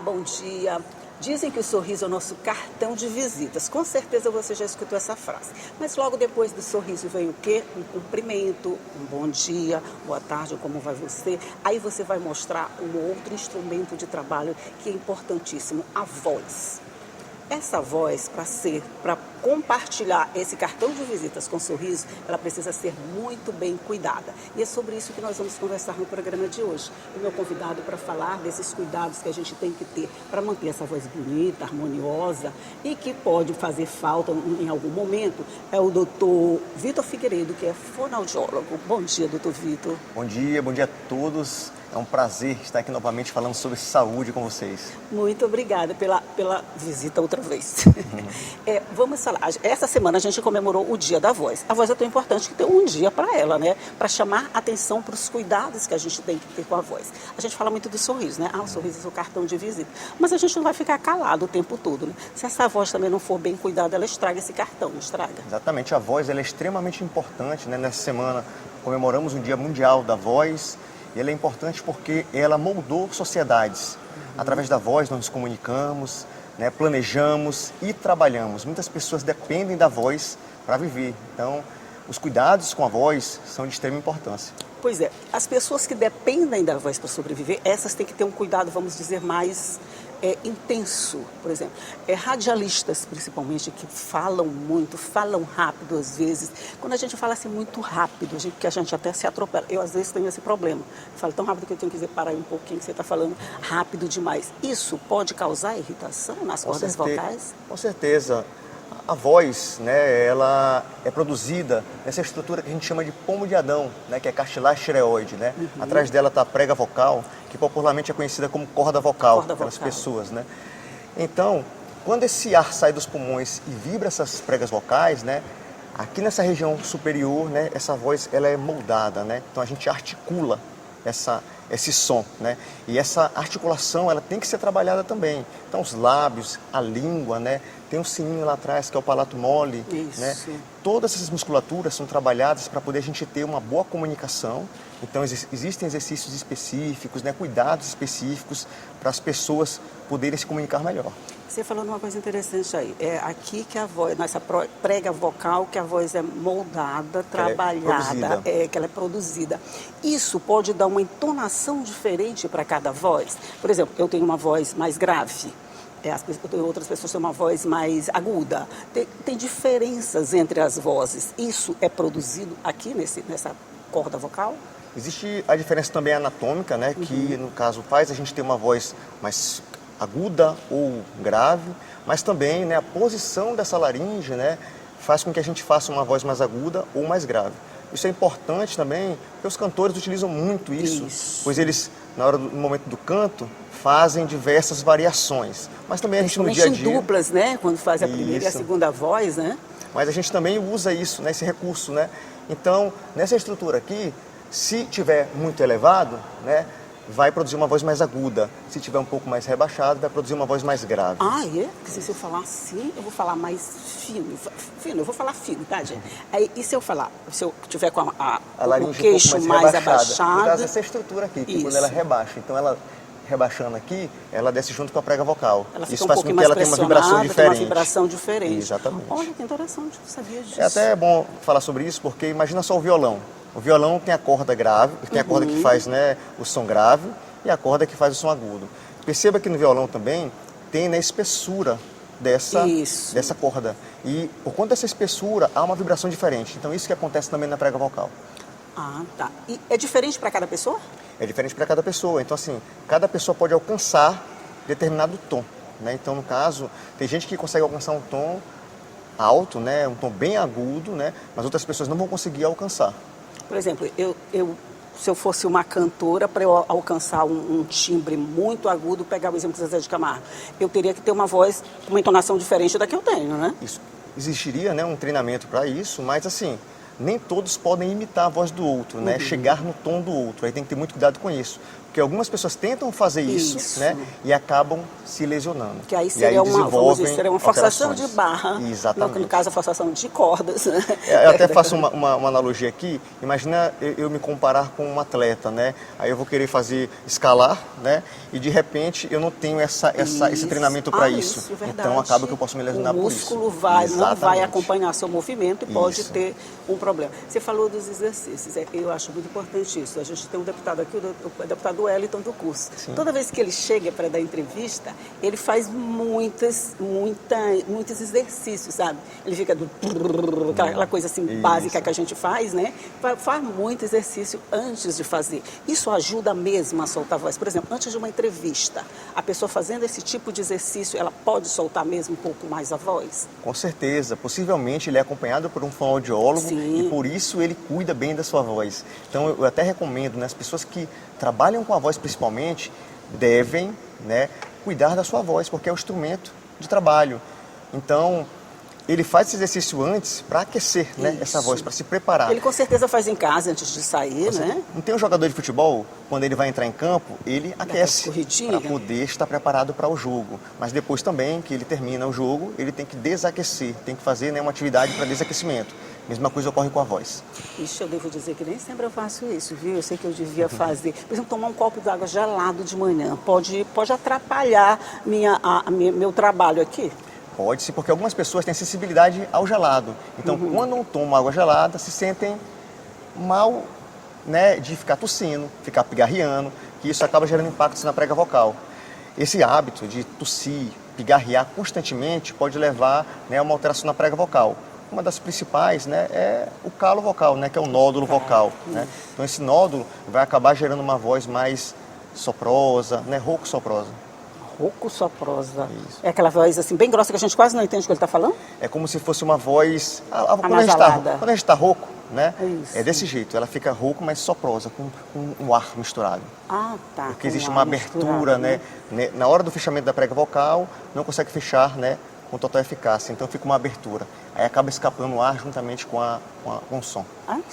bom dia. Dizem que o sorriso é o nosso cartão de visitas. Com certeza você já escutou essa frase. Mas logo depois do sorriso vem o quê? Um cumprimento, um bom dia, boa tarde, como vai você? Aí você vai mostrar um outro instrumento de trabalho que é importantíssimo, a voz. Essa voz, para compartilhar esse cartão de visitas com sorriso, ela precisa ser muito bem cuidada. E é sobre isso que nós vamos conversar no programa de hoje. O meu convidado para falar desses cuidados que a gente tem que ter para manter essa voz bonita, harmoniosa e que pode fazer falta em algum momento é o doutor Vitor Figueiredo, que é fonoaudiólogo. Bom dia, doutor Vitor. Bom dia a todos. É um prazer estar aqui novamente falando sobre saúde com vocês. Muito obrigada pela visita outra vez. Vamos falar, essa semana a gente comemorou o Dia da Voz. A voz é tão importante que tem um dia para ela, né? Para chamar atenção para os cuidados que a gente tem que ter com a voz. A gente fala muito do sorriso, né? O sorriso é o cartão de visita. Mas a gente não vai ficar calado o tempo todo, né? Se essa voz também não for bem cuidada, ela estraga esse cartão, não estraga? Exatamente, a voz ela é extremamente importante, né? Nessa semana comemoramos o Dia Mundial da Voz. E ela é importante porque ela moldou sociedades. Através da voz nós nos comunicamos, né, planejamos e trabalhamos. Muitas pessoas dependem da voz para viver. Então, os cuidados com a voz são de extrema importância. Pois é, as pessoas que dependem da voz para sobreviver, essas têm que ter um cuidado, vamos dizer, mais intenso. Por exemplo, radialistas, principalmente, que falam muito, falam rápido às vezes. Quando a gente fala assim muito rápido, que a gente até se atropela. Eu, às vezes, tenho esse problema. Eu falo tão rápido que eu tenho que dizer, parar um pouquinho, que você está falando rápido demais. Isso pode causar irritação nas cordas vocais? Com certeza. A voz, né, ela é produzida nessa estrutura que a gente chama de pomo de Adão, né, que é cartilagem tireoide, né? Atrás dela está a prega vocal, que popularmente é conhecida como corda vocal pelas pessoas, né? Então, quando esse ar sai dos pulmões e vibra essas pregas vocais, né, aqui nessa região superior, né, essa voz ela é moldada, né? Então a gente articula esse som, né? E essa articulação ela tem que ser trabalhada também. Então os lábios, a língua, né? Tem um sininho lá atrás que é o palato mole, né? Todas essas musculaturas são trabalhadas para poder a gente ter uma boa comunicação. Então existem exercícios específicos, né? Cuidados específicos para as pessoas poderem se comunicar melhor. Você falou numa coisa interessante aí. É aqui que a voz, nessa prega vocal, que a voz é moldada, trabalhada, que ela é produzida. Isso pode dar uma entonação diferente para cada voz? Por exemplo, eu tenho uma voz mais grave. Outras pessoas têm uma voz mais aguda. Tem diferenças entre as vozes. Isso é produzido aqui nessa corda vocal? Existe a diferença também anatômica, né? Que no caso faz a gente ter uma voz mais aguda ou grave, mas também, né, a posição dessa laringe, né, faz com que a gente faça uma voz mais aguda ou mais grave. Isso é importante também, porque os cantores utilizam muito isso. Pois eles, no momento do canto, fazem diversas variações. Mas também a gente no dia a dia... em duplas, né? Quando faz a primeira e a segunda voz, né? Mas a gente também usa isso, né? Esse recurso, né? Então, nessa estrutura aqui, se tiver muito elevado, né, vai produzir uma voz mais aguda. Se tiver um pouco mais rebaixado, vai produzir uma voz mais grave. Porque se eu falar assim, eu vou falar mais fino. Eu vou falar fino, tá, gente? Aí, e se eu tiver com o queixo mais abaixado? No caso, essa estrutura aqui, que quando ela rebaixa, então ela rebaixando aqui, ela desce junto com a prega vocal. Isso faz com que ela tenha uma vibração diferente. Exatamente. Olha, que interessante, eu sabia disso. É até bom falar sobre isso, porque imagina só o violão. O violão tem a corda grave, tem a corda que faz, né, o som grave e a corda que faz o som agudo. Perceba que no violão também tem a espessura dessa corda. E por conta dessa espessura, há uma vibração diferente. Então isso que acontece também na prega vocal. Tá. E é diferente para cada pessoa? É diferente para cada pessoa. Então assim, cada pessoa pode alcançar determinado tom, né? Então no caso, tem gente que consegue alcançar um tom alto, né, um tom bem agudo, né, mas outras pessoas não vão conseguir alcançar. Por exemplo, se eu fosse uma cantora, para eu alcançar um timbre muito agudo, pegar o exemplo do Zezé de Camargo, eu teria que ter uma voz com uma entonação diferente da que eu tenho, né? Isso. Existiria, né, um treinamento para isso, mas assim, nem todos podem imitar a voz do outro, né? Chegar no tom do outro. Aí tem que ter muito cuidado com isso. Porque algumas pessoas tentam fazer isso, né? E acabam se lesionando. Que aí seria seria uma forçação de barra. Exatamente. No caso, a forçação de cordas. Né? Eu até faço uma analogia aqui. Imagina eu me comparar com um atleta, né? Aí eu vou querer fazer escalar, né? E de repente eu não tenho esse treinamento para isso. Então acaba que eu posso me lesionar por isso. O músculo não vai acompanhar seu movimento e pode ter um problema. Você falou dos exercícios. Eu acho muito importante isso. A gente tem um deputado aqui, o deputado Wellington do curso. Sim. Toda vez que ele chega para dar entrevista, ele faz muitos exercícios, sabe? Ele fica aquela coisa assim básica que a gente faz, né? Faz muito exercício antes de fazer. Isso ajuda mesmo a soltar a voz. Por exemplo, antes de uma entrevista, a pessoa fazendo esse tipo de exercício, ela pode soltar mesmo um pouco mais a voz? Com certeza. Possivelmente ele é acompanhado por um fonoaudiólogo e por isso ele cuida bem da sua voz. Então eu até recomendo, né, as pessoas que trabalham com a voz principalmente devem, né, cuidar da sua voz, porque é um instrumento de trabalho. Então, ele faz esse exercício antes para aquecer, né, essa voz, para se preparar. Ele com certeza faz em casa antes de sair, né? Não tem um jogador de futebol, quando ele vai entrar em campo, ele aquece para poder estar preparado para o jogo. Mas depois também que ele termina o jogo, ele tem que desaquecer, tem que fazer, né, uma atividade para desaquecimento. Mesma coisa ocorre com a voz. Isso eu devo dizer que nem sempre eu faço isso, viu? Eu sei que eu devia fazer. Por exemplo, tomar um copo de água gelado de manhã pode atrapalhar meu trabalho aqui? Pode sim, porque algumas pessoas têm sensibilidade ao gelado. Então, quando não tomam água gelada, se sentem mal, né, de ficar tossindo, ficar pigarreando, que isso acaba gerando impactos na prega vocal. Esse hábito de tossir, pigarrear constantemente pode levar, né, a uma alteração na prega vocal. Uma das principais, né, é o calo vocal, né, que é o nódulo vocal. Né? Então, esse nódulo vai acabar gerando uma voz mais soprosa, né, rouco-soprosa. Rouco-soprosa. É aquela voz assim, bem grossa que a gente quase não entende o que ele está falando? É como se fosse uma voz... Quando a gente está rouco, né? É desse jeito. Ela fica rouco, mas soprosa, com um ar misturado. Ah, tá. Porque existe uma abertura, né? Na hora do fechamento da prega vocal, não consegue fechar, né, com total eficácia. Então fica uma abertura. Aí acaba escapando o ar juntamente com o som.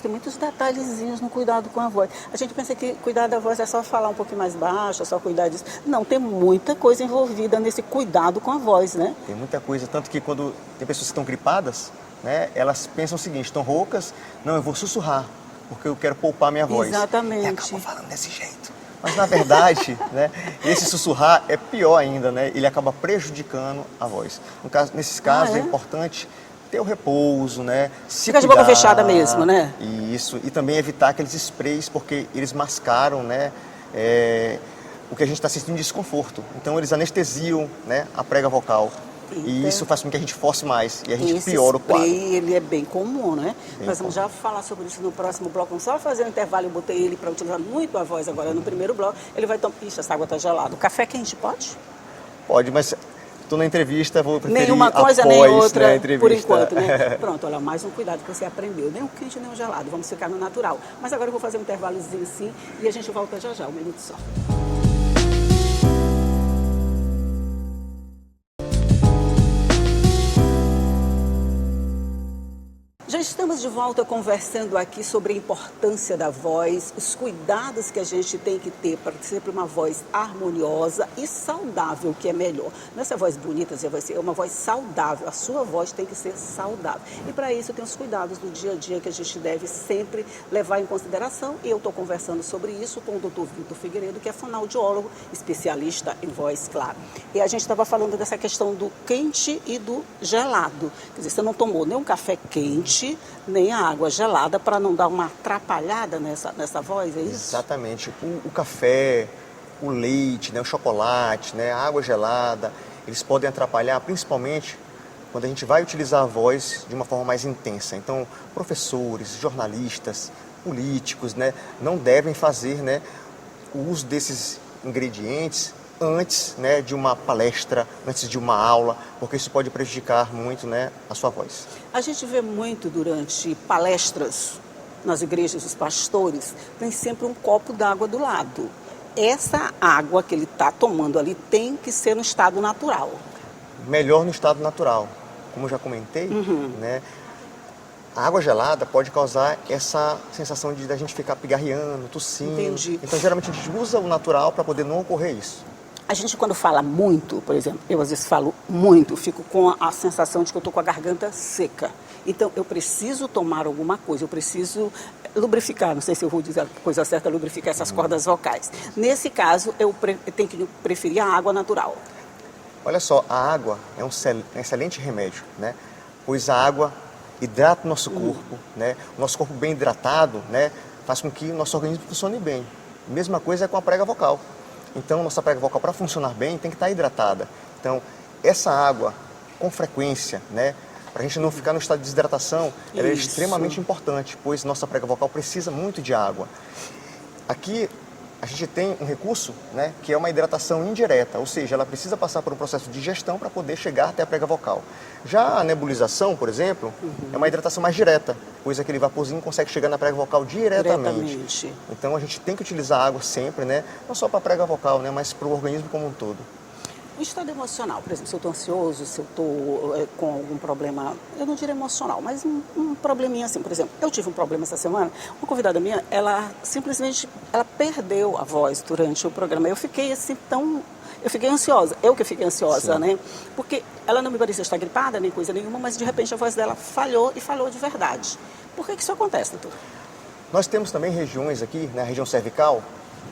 Tem muitos detalhezinhos no cuidado com a voz. A gente pensa que cuidar da voz é só falar um pouquinho mais baixo, é só cuidar disso. Não, tem muita coisa envolvida nesse cuidado com a voz, né? Tem muita coisa, tanto que quando tem pessoas que estão gripadas, né, elas pensam o seguinte, estão roucas, não, eu vou sussurrar, porque eu quero poupar minha voz. Exatamente. E acabam falando desse jeito. Mas, na verdade, né, esse sussurrar é pior ainda, né? Ele acaba prejudicando a voz. Nesses casos, é importante ter o repouso, né? Fica de boca fechada mesmo, né? Isso. E também evitar aqueles sprays, porque eles mascaram, né, o que a gente está sentindo de desconforto. Então, eles anestesiam, né, a prega vocal. E isso faz com que a gente force mais e a gente piora o quadro. Ele é bem comum, né? Nós vamos comum. já falar sobre isso no próximo bloco. Vamos só fazer um intervalo, eu botei ele para utilizar muito a voz agora no primeiro bloco. Ele vai tomar... Ixi, essa água está gelada. O café quente pode? Pode, mas estou na entrevista, vou preferir nenhuma coisa, após, nem outra, né, entrevista. por enquanto, né? Pronto, olha, mais um cuidado que você aprendeu. Nem o quente, nem o gelado. Vamos ficar no natural. Mas agora eu vou fazer um intervalozinho assim e a gente volta já já, um minuto só. Já estamos de volta conversando aqui sobre a importância da voz, os cuidados que a gente tem que ter para ter sempre uma voz harmoniosa e saudável, que é melhor. Não é essa voz bonita, você vai ser uma voz saudável, a sua voz tem que ser saudável. E para isso tem os cuidados do dia a dia que a gente deve sempre levar em consideração. E eu estou conversando sobre isso com o Dr. Vitor Figueiredo, que é fonoaudiólogo, especialista em voz clara. E a gente estava falando dessa questão do quente e do gelado. Quer dizer, você não tomou nem um café quente, nem a água gelada para não dar uma atrapalhada nessa voz, é isso? Exatamente. O café, o leite, né, o chocolate, né, a água gelada, eles podem atrapalhar principalmente quando a gente vai utilizar a voz de uma forma mais intensa. Então, professores, jornalistas, políticos, né, não devem fazer, né, o uso desses ingredientes antes, né, de uma palestra, antes de uma aula, porque isso pode prejudicar muito, né, a sua voz. A gente vê muito durante palestras nas igrejas, os pastores, tem sempre um copo d'água do lado. Essa água que ele está tomando ali tem que ser no estado natural. Melhor no estado natural. Como eu já comentei, né, A água gelada pode causar essa sensação de a gente ficar pigarreando, tossindo. Entendi. Então, geralmente, a gente usa o natural para poder não ocorrer isso. A gente, quando fala muito, por exemplo, eu às vezes falo muito, fico com a sensação de que eu estou com a garganta seca. Então, eu preciso tomar alguma coisa, eu preciso lubrificar, não sei se eu vou dizer a coisa certa, lubrificar essas cordas vocais. Nesse caso, eu tenho que preferir a água natural. Olha só, a água é um excelente remédio, né? Pois a água hidrata o nosso corpo, né? O nosso corpo bem hidratado, né, faz com que o nosso organismo funcione bem. Mesma coisa é com a prega vocal. Então, nossa prega vocal, para funcionar bem, tem que estar hidratada. Então, essa água, com frequência, né, para a gente não ficar no estado de desidratação, ela é extremamente importante, pois nossa prega vocal precisa muito de água. Aqui, a gente tem um recurso, né, que é uma hidratação indireta, ou seja, ela precisa passar por um processo de digestão para poder chegar até a prega vocal. Já a nebulização, por exemplo, é uma hidratação mais direta, pois aquele vaporzinho consegue chegar na prega vocal diretamente. Então a gente tem que utilizar água sempre, né, não só para a prega vocal, né, mas para o organismo como um todo. O estado emocional, por exemplo, se eu estou ansioso, se eu estou com algum problema, eu não diria emocional, mas um probleminha assim, por exemplo, eu tive um problema essa semana, uma convidada minha, ela simplesmente, ela perdeu a voz durante o programa, eu fiquei assim eu fiquei ansiosa, eu que fiquei ansiosa, né, porque ela não me parecia estar gripada, nem coisa nenhuma, mas de repente a voz dela falhou e falhou de verdade. Por que isso acontece, doutor? Nós temos também regiões aqui, na região cervical,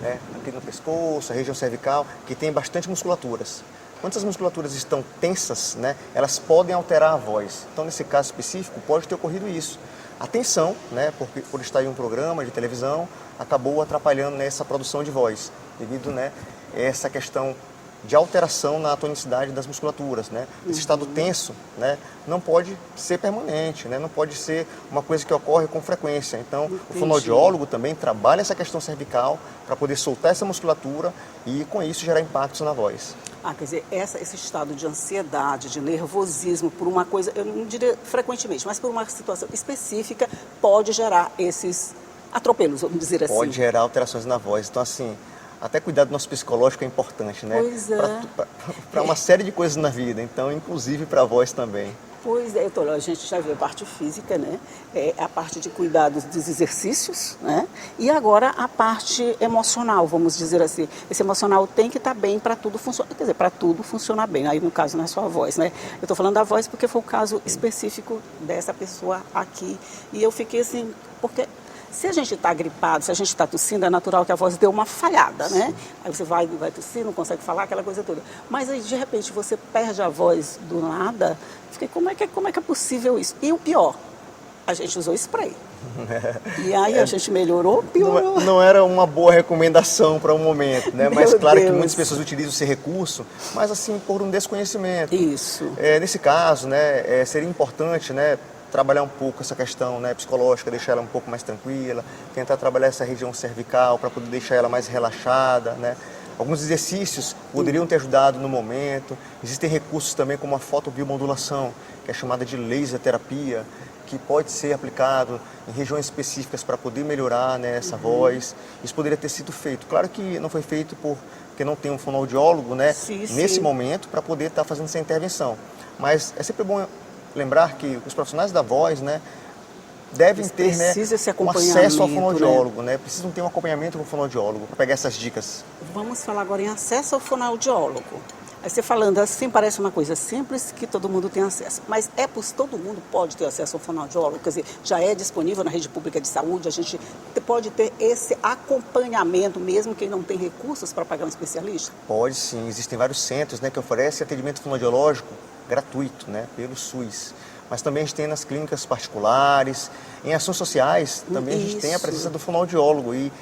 né, aqui no pescoço, a região cervical, que tem bastante musculaturas. Quando essas musculaturas estão tensas, né, elas podem alterar a voz. Então, nesse caso específico, pode ter ocorrido isso. A tensão, né, por estar em um programa de televisão, acabou atrapalhando nessa produção de voz, devido, né, a essa questão de alteração na tonicidade das musculaturas, né? Esse estado tenso, né, não pode ser permanente, né? Não pode ser uma coisa que ocorre com frequência. Então, o fonoaudiólogo também trabalha essa questão cervical para poder soltar essa musculatura e, com isso, gerar impactos na voz. Quer dizer, esse estado de ansiedade, de nervosismo por uma coisa, eu não diria frequentemente, mas por uma situação específica, pode gerar esses atropelos, vamos dizer assim. Pode gerar alterações na voz. Então, assim, até cuidar do nosso psicológico é importante, né? Pois é. Para uma série de coisas na vida, então, inclusive para a voz também. Pois é, a gente já viu a parte física, né? A parte de cuidados dos exercícios, né? E agora a parte emocional, vamos dizer assim. Esse emocional tem que estar bem para tudo funcionar, quer dizer, para tudo funcionar bem. Aí, no caso, não é só a voz, né? Eu estou falando da voz porque foi o caso específico dessa pessoa aqui. E eu fiquei assim, porque se a gente está gripado, se a gente está tossindo, é natural que a voz dê uma falhada, né? Aí você vai tossir, não consegue falar, aquela coisa toda. Mas aí, de repente, você perde a voz do nada. Fiquei, como é que é possível isso? E o pior, a gente usou spray. E aí a gente melhorou, piorou. Não era uma boa recomendação para o momento, né? Mas claro que muitas pessoas utilizam esse recurso, mas assim, por um desconhecimento. Isso. Nesse caso, né, seria importante, né, trabalhar um pouco essa questão, né, psicológica, deixar ela um pouco mais tranquila, tentar trabalhar essa região cervical para poder deixar ela mais relaxada, né? Alguns exercícios poderiam ter ajudado no momento. Existem recursos também como a fotobiomodulação, que é chamada de laser terapia, que pode ser aplicado em regiões específicas para poder melhorar, né, essa voz. Isso poderia ter sido feito. Claro que não foi feito porque não tem um fonoaudiólogo, né, nesse momento para poder estar fazendo essa intervenção. Mas é sempre bom lembrar que os profissionais da voz, né, devem ter, né, um acesso ao fonoaudiólogo, né? Precisam ter um acompanhamento com o fonoaudiólogo para pegar essas dicas. Vamos falar agora em acesso ao fonoaudiólogo. Aí você falando assim, parece uma coisa simples que todo mundo tem acesso. Mas todo mundo pode ter acesso ao fonoaudiólogo? Quer dizer, já é disponível na rede pública de saúde, a gente pode ter esse acompanhamento mesmo quem não tem recursos para pagar um especialista? Pode sim, existem vários centros, né, que oferecem atendimento fonoaudiológico gratuito, né, pelo SUS. Mas também a gente tem nas clínicas particulares, em ações sociais, também a gente tem a presença do fonoaudiólogo e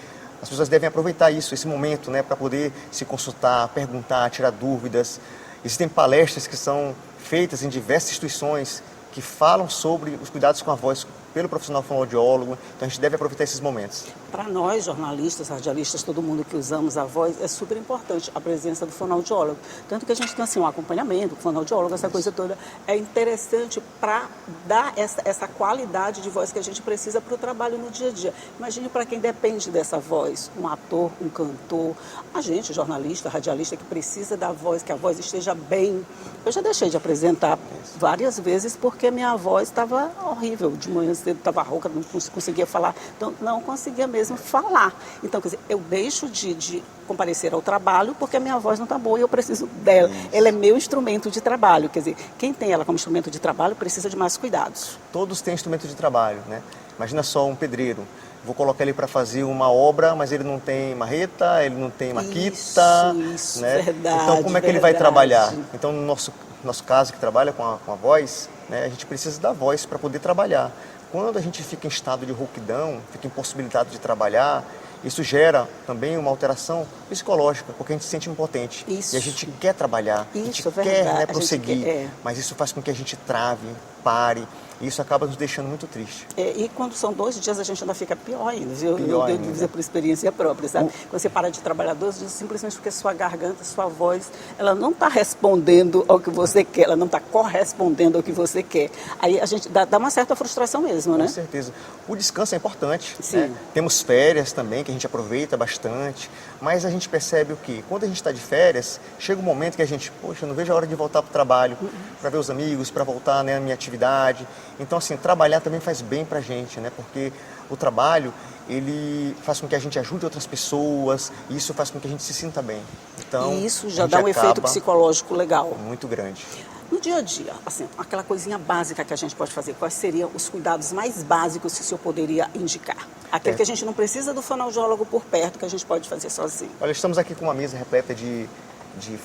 as pessoas devem aproveitar esse momento, né, para poder se consultar, perguntar, tirar dúvidas. Existem palestras que são feitas em diversas instituições que falam sobre os cuidados com a voz pelo profissional fonoaudiólogo, então a gente deve aproveitar esses momentos. Para nós, jornalistas, radialistas, todo mundo que usamos a voz, é super importante a presença do fonoaudiólogo. Tanto que a gente tem assim, um acompanhamento com o fonoaudiólogo, essa coisa toda. É interessante para dar essa qualidade de voz que a gente precisa para o trabalho no dia a dia. Imagine para quem depende dessa voz, um ator, um cantor, a gente, jornalista, radialista, que precisa da voz, que a voz esteja bem. Eu já deixei de apresentar várias vezes porque minha voz estava horrível de manhã. os dedos estavam rouca, não conseguia falar. Então, não conseguia mesmo falar. Então, quer dizer, eu deixo de comparecer ao trabalho porque a minha voz não está boa e eu preciso dela. Isso. Ela é meu instrumento de trabalho. Quer dizer, quem tem ela como instrumento de trabalho precisa de mais cuidados. Todos têm instrumento de trabalho, né? Imagina só um pedreiro. Vou colocar ele para fazer uma obra, mas ele não tem marreta, ele não tem maquita. Isso, né? verdade. Então, como é que ele vai trabalhar? Então, no nosso caso, que trabalha com a voz, né, a gente precisa da voz para poder trabalhar. Quando a gente fica em estado de rouquidão, fica impossibilitado de trabalhar, isso gera também uma alteração psicológica, porque a gente se sente impotente. Isso. E a gente quer trabalhar, a gente quer, né, prosseguir, mas isso faz com que a gente trave, pare. E isso acaba nos deixando muito triste. E quando são 2 dias, a gente ainda fica pior ainda. Eu Pior devo dizer por experiência própria, sabe? Quando você para de trabalhar 2 dias, simplesmente porque sua garganta, sua voz, ela não está respondendo ao que você quer, ela não está correspondendo ao que você quer. Aí a gente dá uma certa frustração mesmo, né? Com certeza. O descanso é importante. Sim. Né? Temos férias também, que a gente aproveita bastante. Mas a gente percebe o quê? Quando a gente está de férias, chega um momento que a gente, poxa, eu não vejo a hora de voltar para o trabalho, para ver os amigos, para voltar, né, à minha atividade. Então, assim, trabalhar também faz bem para a gente, né? Porque o trabalho, ele faz com que a gente ajude outras pessoas, e isso faz com que a gente se sinta bem. Então, e isso já dá um efeito psicológico legal. Muito grande. No dia a dia, assim, aquela coisinha básica que a gente pode fazer, quais seriam os cuidados mais básicos que o senhor poderia indicar? Aquele que a gente não precisa do fonoaudiólogo por perto, que a gente pode fazer sozinho. Olha, estamos aqui com uma mesa repleta de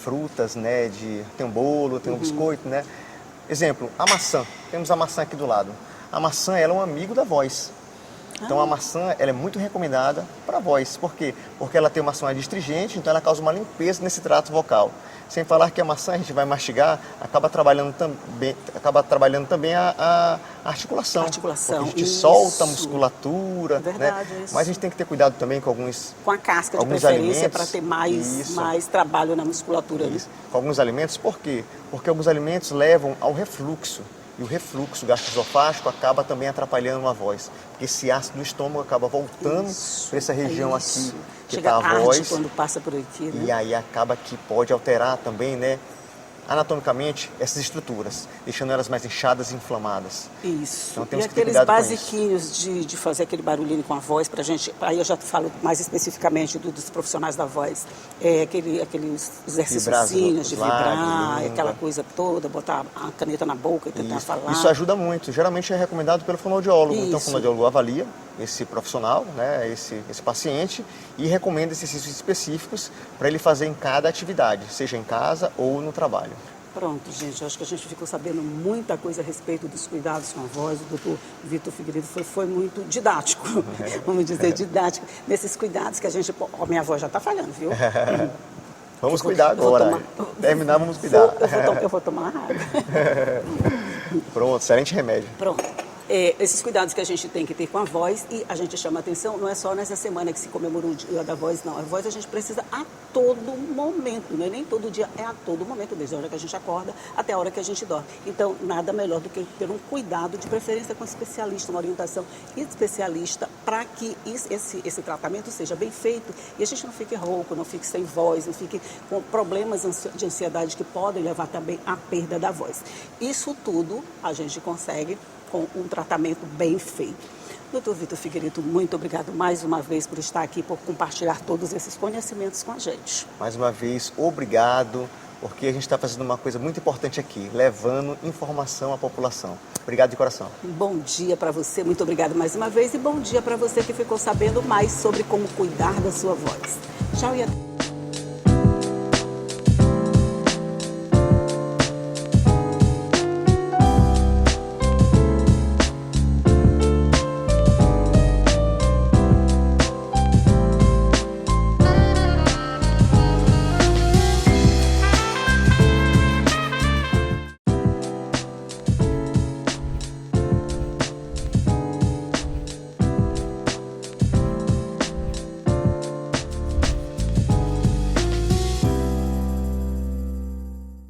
frutas, né? Tem um bolo, tem um biscoito, né? Exemplo, a maçã. Temos a maçã aqui do lado. A maçã, ela é um amigo da voz. Então, a maçã, ela é muito recomendada para a voz. Por quê? Porque ela tem uma ação adstringente, então ela causa uma limpeza nesse trato vocal. Sem falar que a maçã, a gente vai mastigar, acaba trabalhando também a articulação. Porque a gente solta a musculatura. Verdade, né? isso. Mas a gente tem que ter cuidado também com alguns Com a casca de preferência para ter mais trabalho na musculatura. Isso. Com alguns alimentos, por quê? Porque alguns alimentos levam ao refluxo. E o refluxo gastroesofágico acaba também atrapalhando a voz. Porque esse ácido do estômago acaba voltando para essa região aqui que está a voz. Quando passa por aqui, né? E aí acaba que pode alterar também, né, anatomicamente, essas estruturas, deixando elas mais inchadas e inflamadas. Isso. Então, temos e que ter aqueles cuidado basiquinhos de fazer aquele barulhinho com a voz pra gente, aí eu já falo mais especificamente dos profissionais da voz, aqueles exercíciozinhos de vibrar, aquela coisa toda, botar a caneta na boca e tentar falar. Isso ajuda muito. Geralmente é recomendado pelo fonoaudiólogo. Então o fonoaudiólogo avalia esse profissional, né, esse paciente, e recomenda exercícios específicos para ele fazer em cada atividade, seja em casa ou no trabalho. Pronto, gente, eu acho que a gente ficou sabendo muita coisa a respeito dos cuidados com a voz. O doutor Vitor Figueiredo foi muito didático, vamos dizer, didático, nesses cuidados que a gente... Ó, minha voz já está falhando, viu? Vamos cuidar agora. Terminar, vamos cuidar. Eu vou tomar água. Pronto, excelente remédio. Pronto. Esses cuidados que a gente tem que ter com a voz, e a gente chama atenção, não é só nessa semana que se comemora o Dia da Voz, não. A voz a gente precisa a todo momento, não é nem todo dia, é a todo momento, desde a hora que a gente acorda até a hora que a gente dorme. Então, nada melhor do que ter um cuidado, de preferência com um especialista, uma orientação especialista, para que esse tratamento seja bem feito e a gente não fique rouco, não fique sem voz, não fique com problemas de ansiedade que podem levar também à perda da voz. Isso tudo a gente consegue com um tratamento bem feito. Doutor Vitor Figueiredo, muito obrigado mais uma vez por estar aqui, por compartilhar todos esses conhecimentos com a gente. Mais uma vez, obrigado, porque a gente está fazendo uma coisa muito importante aqui, levando informação à população. Obrigado de coração. Bom dia para você, muito obrigado mais uma vez, e bom dia para você que ficou sabendo mais sobre como cuidar da sua voz. Tchau e até.